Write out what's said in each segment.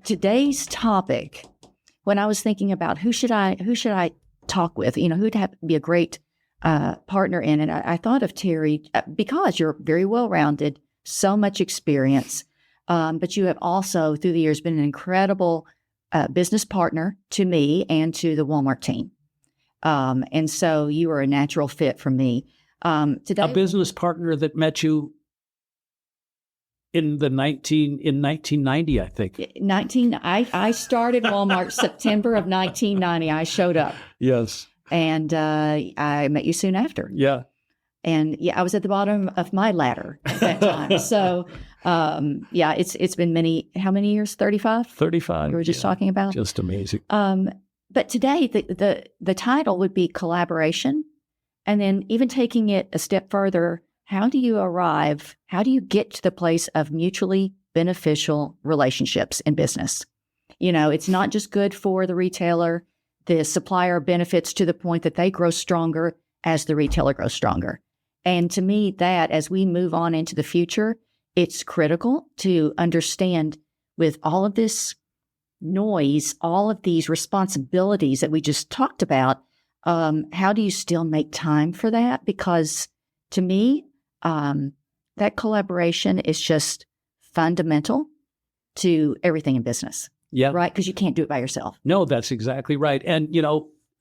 today's topic, when I was thinking about who should I talk with, who'd have be a great partner in it, I thought of Terry because you're very well-rounded, so much experience, but you have also through the years been an incredible business partner to me and to the Walmart team. And so you are a natural fit for me. Today, a business partner that met you in 1990, I think. I started Walmart September of 1990. I showed up. Yes. And I met you soon after. Yeah. And I was at the bottom of my ladder at that time. So it's been how many years? 35? 35. You were just talking about? Just amazing. But today the title would be collaboration. And then even taking it a step further, how do you get to the place of mutually beneficial relationships in business? It's not just good for the retailer. The supplier benefits to the point that they grow stronger as the retailer grows stronger. And to me, that as we move on into the future, it's critical to understand with all of this noise, all of these responsibilities that we just talked about, how do you still make time for that? Because to me, that collaboration is just fundamental to everything in business. Yeah. Right? Because you can't do it by yourself. No, that's exactly right. And,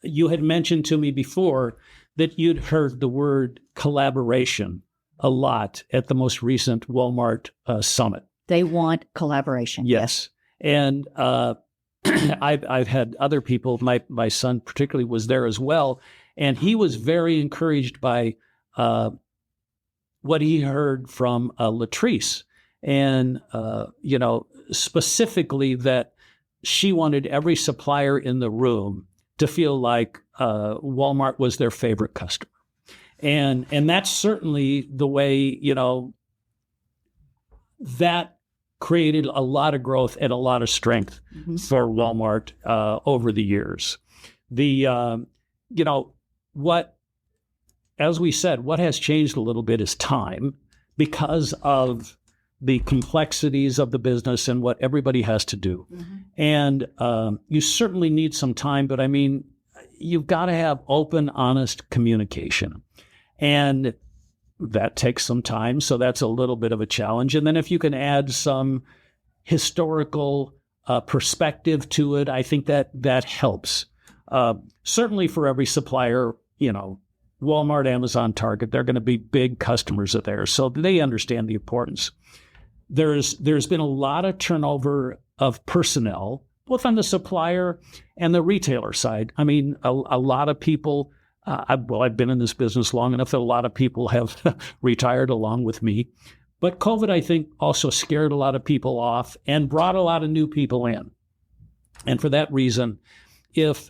you had mentioned to me before that you'd heard the word collaboration a lot at the most recent Walmart summit. They want collaboration. Yes. And I've had other people, my son particularly was there as well, and he was very encouraged by what he heard from Latrice. And, specifically that she wanted every supplier in the room to feel like Walmart was their favorite customer. And that's certainly the way, that created a lot of growth and a lot of strength for Walmart over the years. As we said, what has changed a little bit is time because of the complexities of the business and what everybody has to do. Mm-hmm. And you certainly need some time, but you've got to have open, honest communication. And that takes some time, so that's a little bit of a challenge. And then if you can add some historical perspective to it, I think that helps. Certainly for every supplier, Walmart, Amazon, Target, they're going to be big customers of theirs, so they understand the importance. There's been a lot of turnover of personnel, both on the supplier and the retailer side. A lot of people, I've been in this business long enough that a lot of people have retired along with me. But COVID, I think, also scared a lot of people off and brought a lot of new people in. And for that reason, if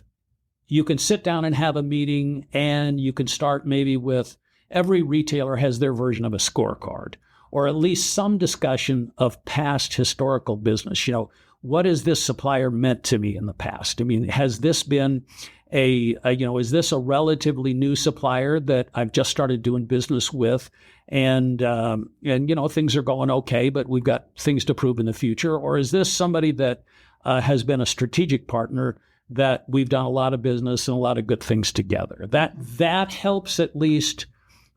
you can sit down and have a meeting and you can start maybe with every retailer has their version of a scorecard, or at least some discussion of past historical business. What has this supplier meant to me in the past? Has this been is this a relatively new supplier that I've just started doing business with? And things are going okay, but we've got things to prove in the future. Or is this somebody that has been a strategic partner that we've done a lot of business and a lot of good things together? That helps at least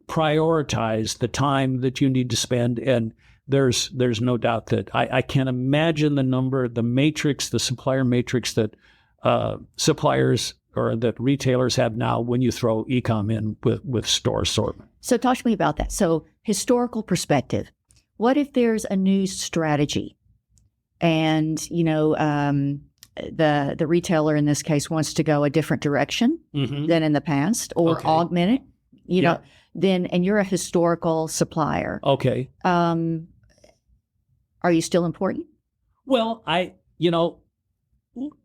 prioritize the time that you need to spend. And there's no doubt that I can't imagine the supplier matrix that suppliers or that retailers have now when you throw e-com in with store assortment. So talk to me about that. So historical perspective, what if there's a new strategy and, the retailer in this case wants to go a different direction than in the past or augment it, then, and you're a historical supplier. Okay. Are you still important? Well,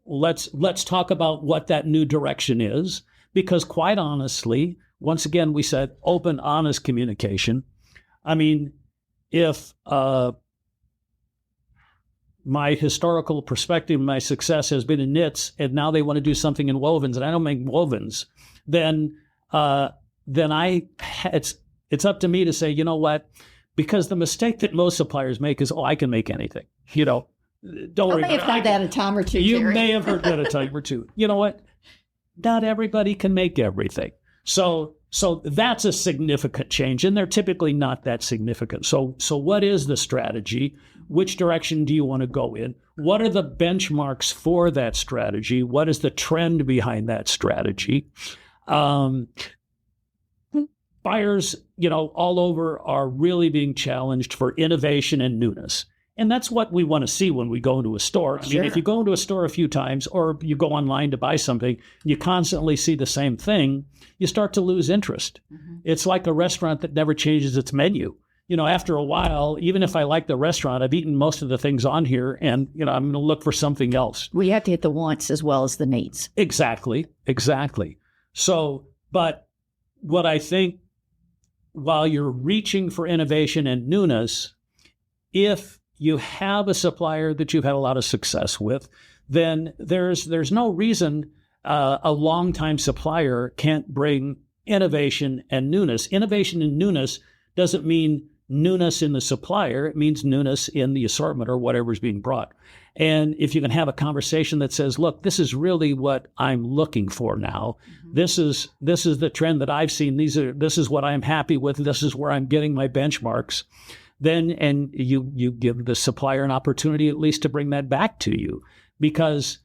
let's talk about what that new direction is, because quite honestly, once again, we said open, honest communication. If my historical perspective, my success has been in knits, and now they want to do something in wovens, and I don't make wovens, then it's up to me to say, you know what? Because the mistake that most suppliers make is, I can make anything. don't worry. I may have heard that a time or two, You Terry. may have heard that a time or two. You know what? Not everybody can make everything. So that's a significant change, and they're typically not that significant. So what is the strategy? Which direction do you want to go in? What are the benchmarks for that strategy? What is the trend behind that strategy? Buyers, all over are really being challenged for innovation and newness. And that's what we want to see when we go into a store. I mean, if you go into a store a few times or you go online to buy something, you constantly see the same thing, you start to lose interest. Mm-hmm. It's like a restaurant that never changes its menu. After a while, even if I like the restaurant, I've eaten most of the things on here and, I'm going to look for something else. Well, you have to hit the wants as well as the needs. Exactly. So, but what I think, while you're reaching for innovation and newness, if you have a supplier that you've had a lot of success with, then there's no reason a longtime supplier can't bring innovation and newness. Innovation and newness doesn't mean newness in the supplier. It means newness in the assortment or whatever's being brought. And if you can have a conversation that says, look, this is really what I'm looking for now. Mm-hmm. This is the trend that I've seen. This is what I'm happy with. This is where I'm getting my benchmarks. Then, and you give the supplier an opportunity at least to bring that back to you, because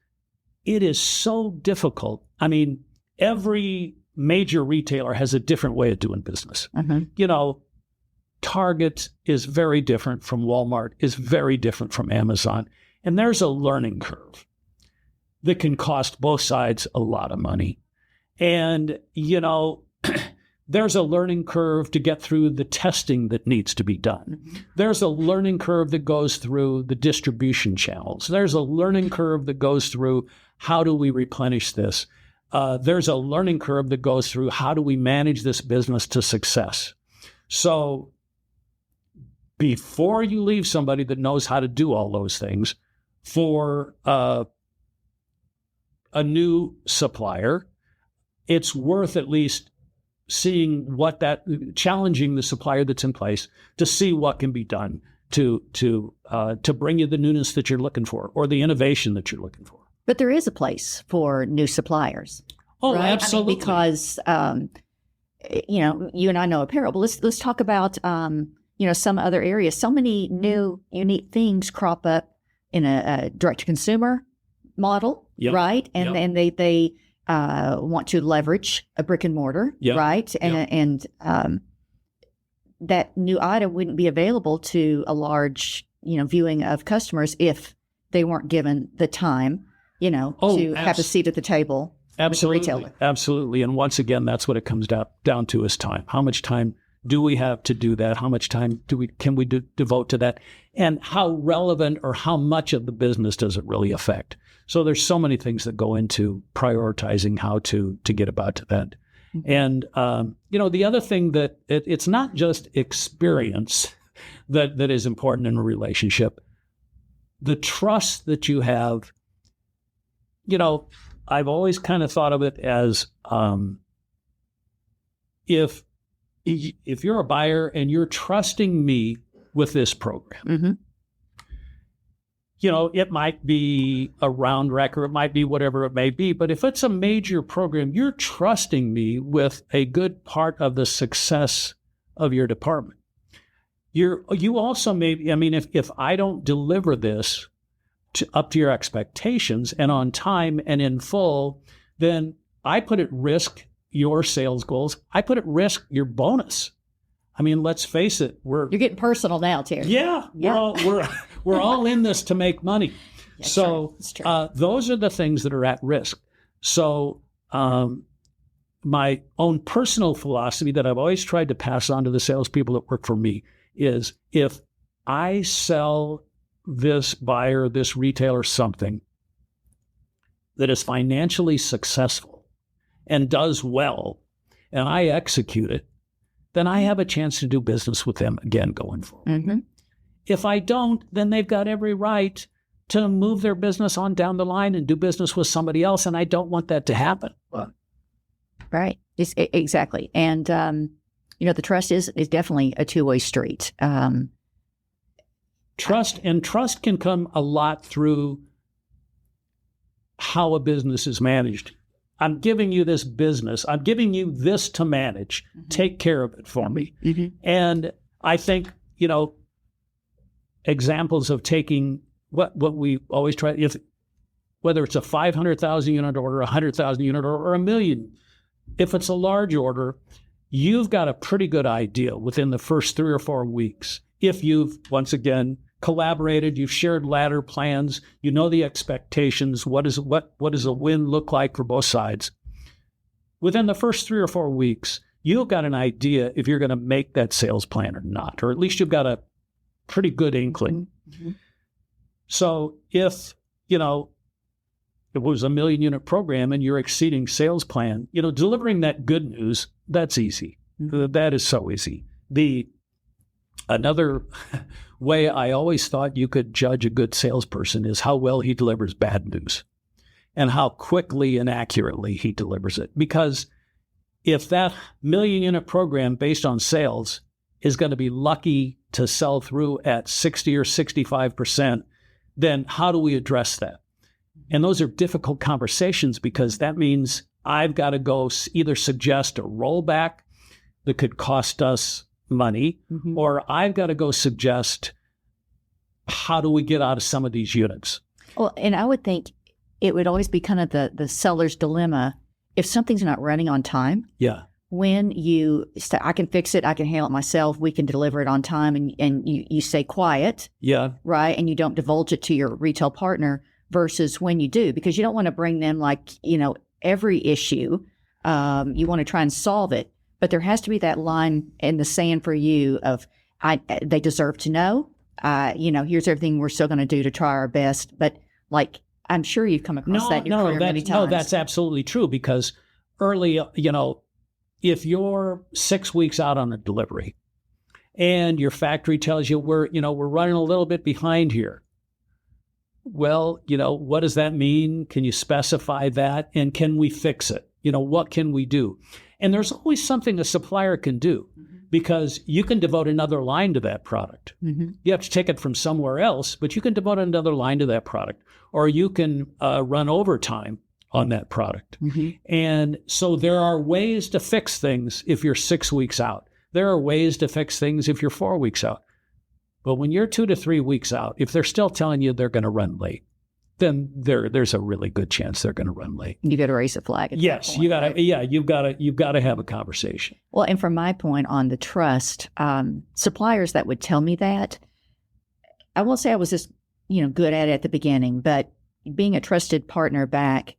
it is so difficult. I mean, every major retailer has a different way of doing business. Mm-hmm. Target is very different from Walmart, is very different from Amazon. And there's a learning curve that can cost both sides a lot of money. And, there's a learning curve to get through the testing that needs to be done. Mm-hmm. There's a learning curve that goes through the distribution channels. There's a learning curve that goes through how do we replenish this. There's a learning curve that goes through how do we manage this business to success. So before you leave somebody that knows how to do all those things for a new supplier, it's worth at least challenging the supplier that's in place to see what can be done to bring you the newness that you're looking for or the innovation that you're looking for. But there is a place for new suppliers. Oh, right? absolutely. I mean, because you and I know apparel, but let's talk about some other areas. So many new unique things crop up in a direct to consumer model, yep. Right? And then they want to leverage a brick and mortar, yep. Right? And that new item wouldn't be available to a large, viewing of customers if they weren't given the time, to have a seat at the table. Absolutely. With the retailer. Absolutely. And once again, that's what it comes down to is time. How much time do we have to do that? How much time can we devote to that? And how relevant or how much of the business does it really affect? So there's so many things that go into prioritizing how to get about to that. Mm-hmm. And, the other thing that it's not just experience that is important in a relationship. The trust that you have, I've always kind of thought of it as if you're a buyer and you're trusting me with this program, mm-hmm. It might be a round rack or it might be whatever it may be. But if it's a major program, you're trusting me with a good part of the success of your department. You also maybe, if I don't deliver this up to your expectations and on time and in full, then I put at risk your sales goals. I put at risk your bonus. Let's face it. You're getting personal now, Terry. Yeah. We're all in this to make money. That's so true. Those are the things that are at risk. So my own personal philosophy that I've always tried to pass on to the salespeople that work for me is if I sell this buyer, this retailer something that is financially successful and does well, and I execute it, then I have a chance to do business with them again going forward. Mm-hmm. If I don't, then they've got every right to move their business on down the line and do business with somebody else, and I don't want that to happen. Right. Exactly. And, the trust is definitely a two-way street. Trust can come a lot through how a business is managed. I'm giving you this business. I'm giving you this to manage. Take care of it for me. And I think, examples of taking what we always try, whether it's a 500,000 unit order, 100,000 unit order, or a million, if it's a large order, you've got a pretty good idea within the first 3 or 4 weeks. If you've, once again, collaborated, you've shared ladder plans, you know the expectations, what does a win look like for both sides? Within the first 3 or 4 weeks, you've got an idea if you're going to make that sales plan or not, or at least you've got a pretty good inkling. So if, it was a 1 million unit program and you're exceeding sales plan, delivering that good news, that's easy. That is so easy. Another way I always thought you could judge a good salesperson is how well he delivers bad news and how quickly and accurately he delivers it. Because if that 1 million unit program based on sales is going to be lucky to sell through at 60 or 65%, then how do we address that? And those are difficult conversations because that means I've got to go either suggest a rollback that could cost us money, or I've got to go suggest, how do we get out of some of these units? Well, and I would think it would always be kind of the seller's dilemma. If something's not running on time, when you say, I can fix it, I can handle it myself, we can deliver it on time, and you stay quiet, right? And you don't divulge it to your retail partner versus when you do, because you don't want to bring them every issue. You want to try and solve it. But there has to be that line in the sand for you of, they deserve to know, here's everything we're still going to do to try our best. But I'm sure you've come across that in your career many times. No, that's absolutely true, because early, if you're 6 weeks out on a delivery and your factory tells you we're running a little bit behind here. Well, what does that mean? Can you specify that? And can we fix it? What can we do? And there's always something a supplier can do, because you can devote another line to that product. You have to take it from somewhere else, but you can devote another line to that product, or you can run overtime on that product. And so there are ways to fix things if you're 6 weeks out. There are ways to fix things if you're 4 weeks out. But when you're 2 to 3 weeks out, if they're still telling you they're going to run late, then there's a really good chance they're going to run late. You got to raise a flag. Yes, point, you've got to have a conversation. Well, and from my point on the trust, suppliers that would tell me that, I won't say I was just good at it at the beginning, but being a trusted partner back,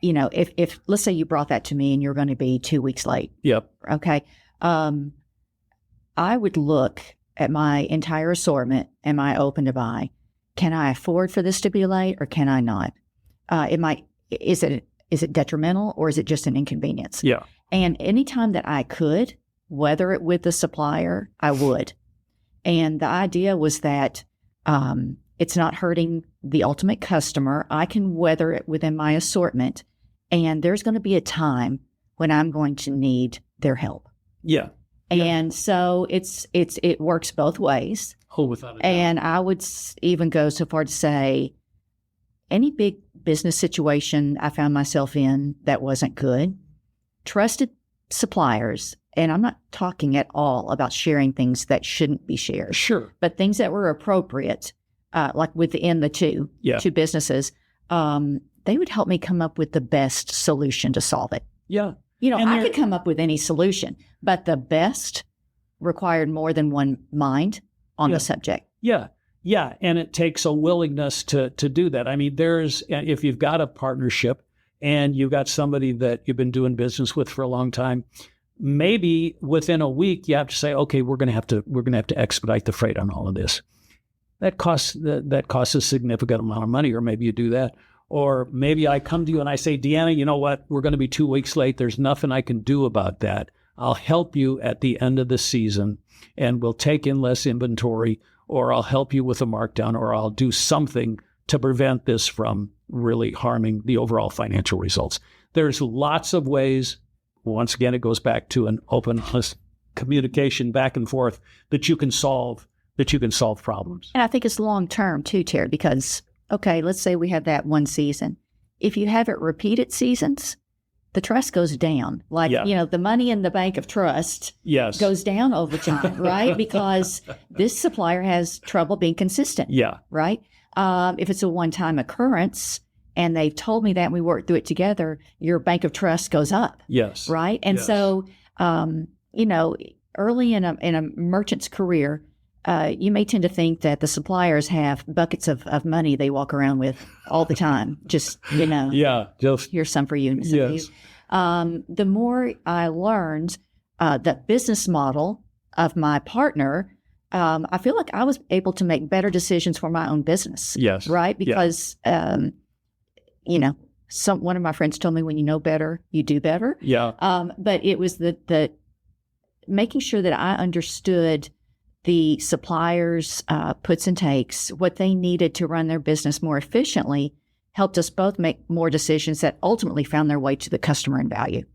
if let's say you brought that to me and you're going to be 2 weeks late. Yep. Okay. I would look at my entire assortment. Am I open to buy? Can I afford for this to be late, or can I not? Is it detrimental, or is it just an inconvenience? Yeah. And anytime that I could weather it with the supplier, I would. And the idea was that it's not hurting the ultimate customer. I can weather it within my assortment, and there's going to be a time when I'm going to need their help. Yeah. And so it works both ways. Oh, without a doubt. And I would even go so far to say, any big business situation I found myself in that wasn't good, trusted suppliers, and I'm not talking at all about sharing things that shouldn't be shared. Sure. But things that were appropriate, like within the two businesses, they would help me come up with the best solution to solve it. Yeah. I could come up with any solution, but the best required more than one mind on the subject. Yeah. Yeah. And it takes a willingness to do that. I mean, if you've got a partnership and you've got somebody that you've been doing business with for a long time, maybe within a week you have to say, okay, we're going to have to expedite the freight on all of this. That costs a significant amount of money, or maybe you do that. Or maybe I come to you and I say, Deanna, you know what? We're going to be 2 weeks late. There's nothing I can do about that. I'll help you at the end of the season, and we'll take in less inventory, or I'll help you with a markdown, or I'll do something to prevent this from really harming the overall financial results. There's lots of ways. Once again, it goes back to an open communication back and forth that you can solve that you can solve problems. And I think it's long term too, Terry, because, okay, let's say we have that one season. If you have it repeated seasons, the trust goes down. Like, the money in the bank of trust goes down over time, right? Because this supplier has trouble being consistent. Right? If it's a one-time occurrence and they've told me that and we work through it together, your bank of trust goes up. Right? And so, early in a merchant's career, you may tend to think that the suppliers have buckets of money they walk around with all the time. Just, here's some for you. And some for you. The more I learned the business model of my partner, I feel like I was able to make better decisions for my own business. Right? Because, one of my friends told me, when you know better, you do better. But it was the making sure that I understood the suppliers' puts and takes, what they needed to run their business more efficiently, helped us both make more decisions that ultimately found their way to the customer and value.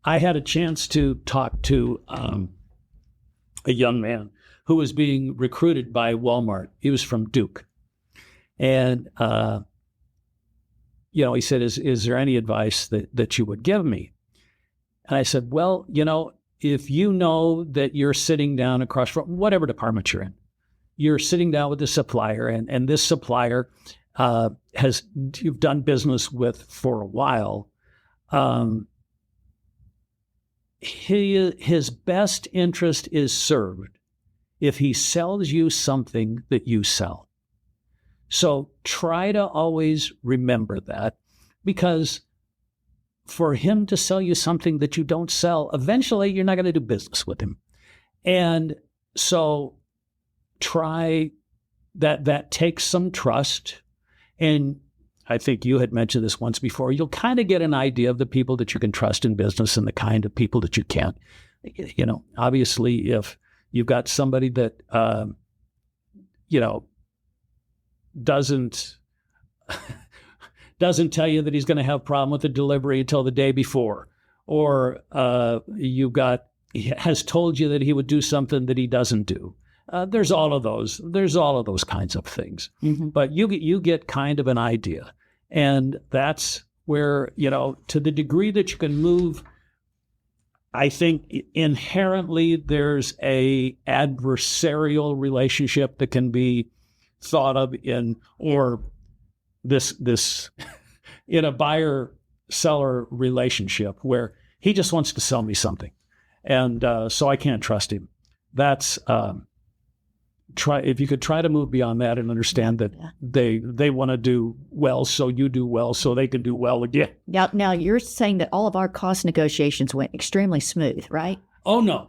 I had a chance to talk to a young man who was being recruited by Walmart. He was from Duke. And, he said, is there any advice that you would give me? And I said, well, if you know that you're sitting down across from whatever department you're in, you're sitting down with a supplier, and this supplier you've done business with for a while, his best interest is served if he sells you something that you sell. So try to always remember that, because for him to sell you something that you don't sell, eventually you're not going to do business with him. And so try that takes some trust. And I think you had mentioned this once before. You'll kind of get an idea of the people that you can trust in business and the kind of people that you can't. Obviously, if you've got somebody that, doesn't tell you that he's going to have a problem with the delivery until the day before, or he has told you that he would do something that he doesn't do. There's all of those kinds of things. But you get kind of an idea. And that's where, to the degree that you can move, I think inherently there's a adversarial relationship that can be thought of in a buyer-seller relationship where he just wants to sell me something. And so I can't trust him. That's if you could try to move beyond that and understand that they want to do well, so you do well, so they can do well again. Now you're saying that all of our cost negotiations went extremely smooth, right? Oh no.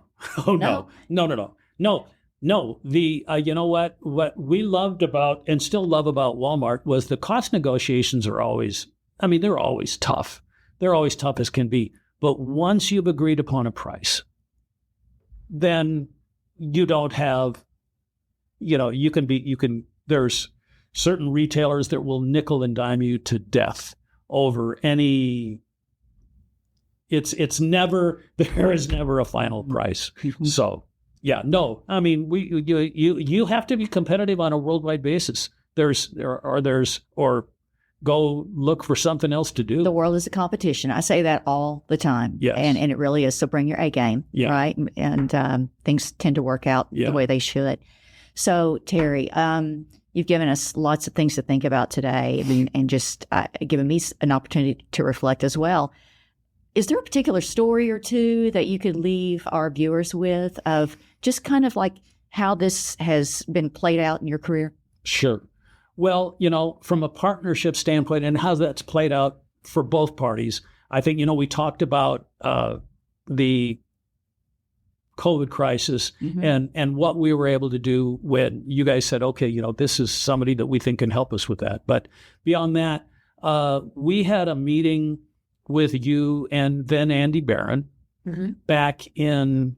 No. What we loved about and still love about Walmart was the cost negotiations are always, they're always tough. They're always tough as can be. But once you've agreed upon a price, then you don't have, there's certain retailers that will nickel and dime you to death over any, there is never a final price. So, you have to be competitive on a worldwide basis. Or go look for something else to do. The world is a competition. I say that all the time. Yes. And it really is. So bring your A game, right? And things tend to work out the way they should. So Terry, you've given us lots of things to think about today, and just given me an opportunity to reflect as well. Is there a particular story or two that you could leave our viewers with of just kind of like how this has been played out in your career? Sure. Well, from a partnership standpoint and how that's played out for both parties, I think, we talked about the COVID crisis and what we were able to do when you guys said, okay, this is somebody that we think can help us with that. But beyond that, we had a meeting with you and then Andy Barron back in,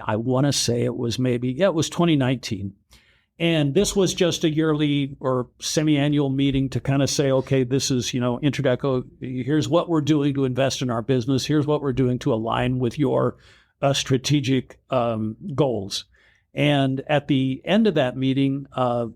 I want to say it was it was 2019. And this was just a yearly or semi-annual meeting to kind of say, okay, this is, Introdeco, here's what we're doing to invest in our business. Here's what we're doing to align with your strategic goals. And at the end of that meeting,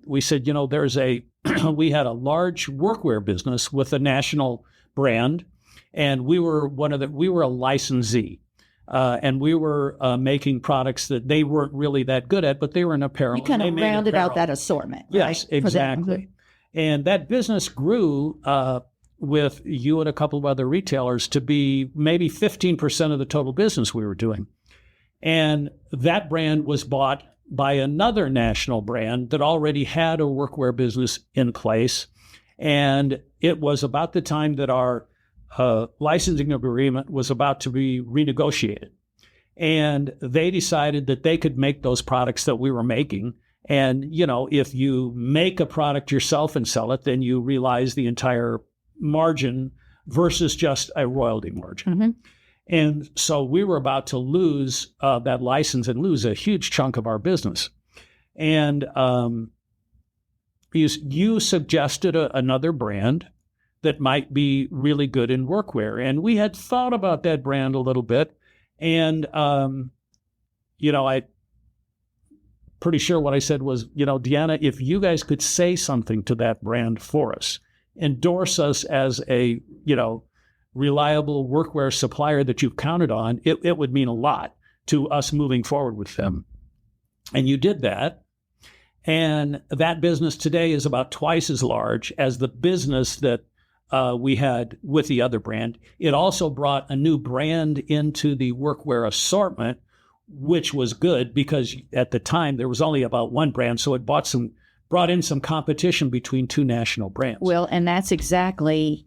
we said, we had a large workwear business with a national brand, and we were a licensee. And we were making products that they weren't really that good at, but they were in apparel. You kind of rounded out that assortment. Yes, right? exactly. And that business grew with you and a couple of other retailers to be maybe 15% of the total business we were doing. And that brand was bought by another national brand that already had a workwear business in place. And it was about the time that our licensing agreement was about to be renegotiated. And they decided that they could make those products that we were making. And, if you make a product yourself and sell it, then you realize the entire margin versus just a royalty margin. Mm-hmm. And so we were about to lose that license and lose a huge chunk of our business. And you suggested another brand that might be really good in workwear. And we had thought about that brand a little bit. And, I'm pretty sure what I said was, Deanna, if you guys could say something to that brand for us, endorse us as a, reliable workwear supplier that you've counted on, it would mean a lot to us moving forward with them. And you did that. And that business today is about twice as large as the business that we had with the other brand. It also brought a new brand into the workwear assortment, which was good because at the time there was only about one brand. So it brought in some competition between two national brands. Well, and that's exactly,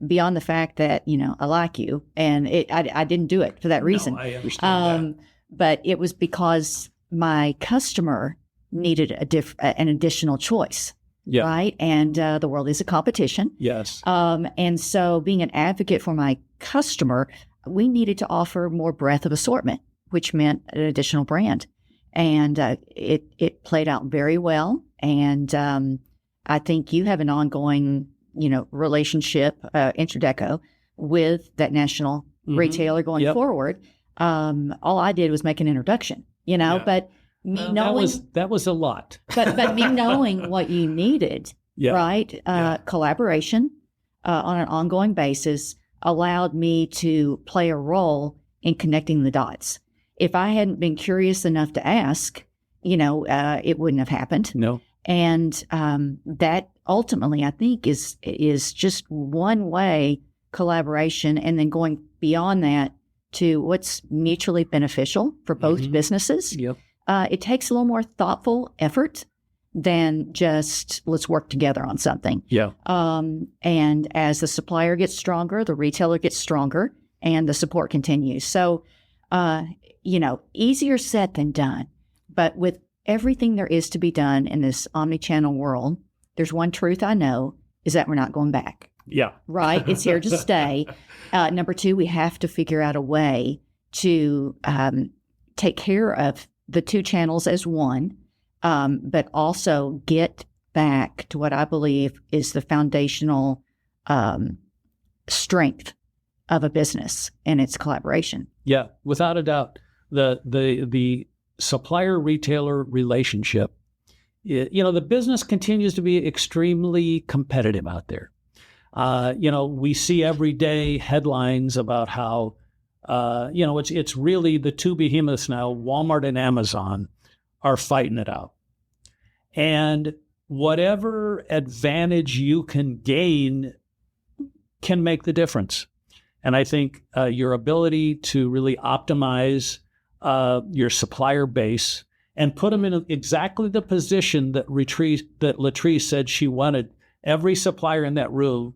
beyond the fact that, I like you, and I didn't do it for that reason. No, I understand that. But it was because my customer needed an additional choice, yeah. right? And the world is a competition. Yes. And so being an advocate for my customer, we needed to offer more breadth of assortment, which meant an additional brand. And it played out very well. And I think you have an ongoing, relationship, Introdeco, with that national retailer going forward. All I did was make an introduction, Yeah. but me knowing that was a lot. but me knowing what you needed, Yeah. right? Collaboration on an ongoing basis allowed me to play a role in connecting the dots. If I hadn't been curious enough to ask, it wouldn't have happened. No. And that ultimately, I think, is just one way collaboration, and then going beyond that to what's mutually beneficial for both businesses. Yep. It takes a little more thoughtful effort than just let's work together on something. Yeah. And as the supplier gets stronger, the retailer gets stronger, and the support continues. So, easier said than done. But with everything there is to be done in this omnichannel world, there's one truth I know is that we're not going back. Yeah. Right? It's here to stay. Number two, we have to figure out a way to take care of the two channels as one, but also get back to what I believe is the foundational strength of a business, and its collaboration. Yeah, without a doubt. The supplier-retailer relationship, the business continues to be extremely competitive out there. We see every day headlines about how, it's really the two behemoths now, Walmart and Amazon, are fighting it out. And whatever advantage you can gain can make the difference. And I think your ability to really optimize your supplier base and put them in exactly the position that Latrice said she wanted every supplier in that room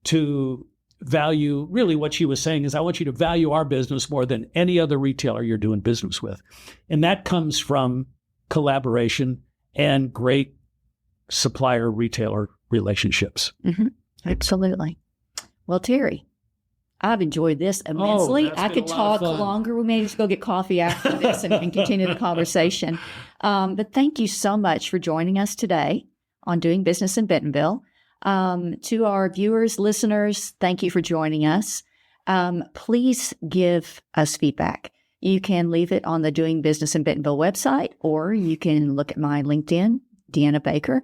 to value. Really what she was saying is, I want you to value our business more than any other retailer you're doing business with. And that comes from collaboration and great supplier-retailer relationships. Mm-hmm. Absolutely. Well, Terry, I've enjoyed this immensely. I could talk longer. We may just go get coffee after this and continue the conversation. But thank you so much for joining us today on Doing Business in Bentonville. To our viewers, listeners, thank you for joining us. Please give us feedback. You can leave it on the Doing Business in Bentonville website, or you can look at my LinkedIn, Deanah Baker.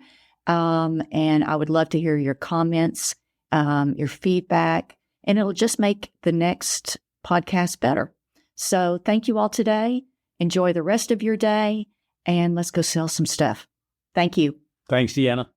And I would love to hear your comments, your feedback, and it'll just make the next podcast better. So thank you all today. Enjoy the rest of your day, and let's go sell some stuff. Thank you. Thanks, Deanna.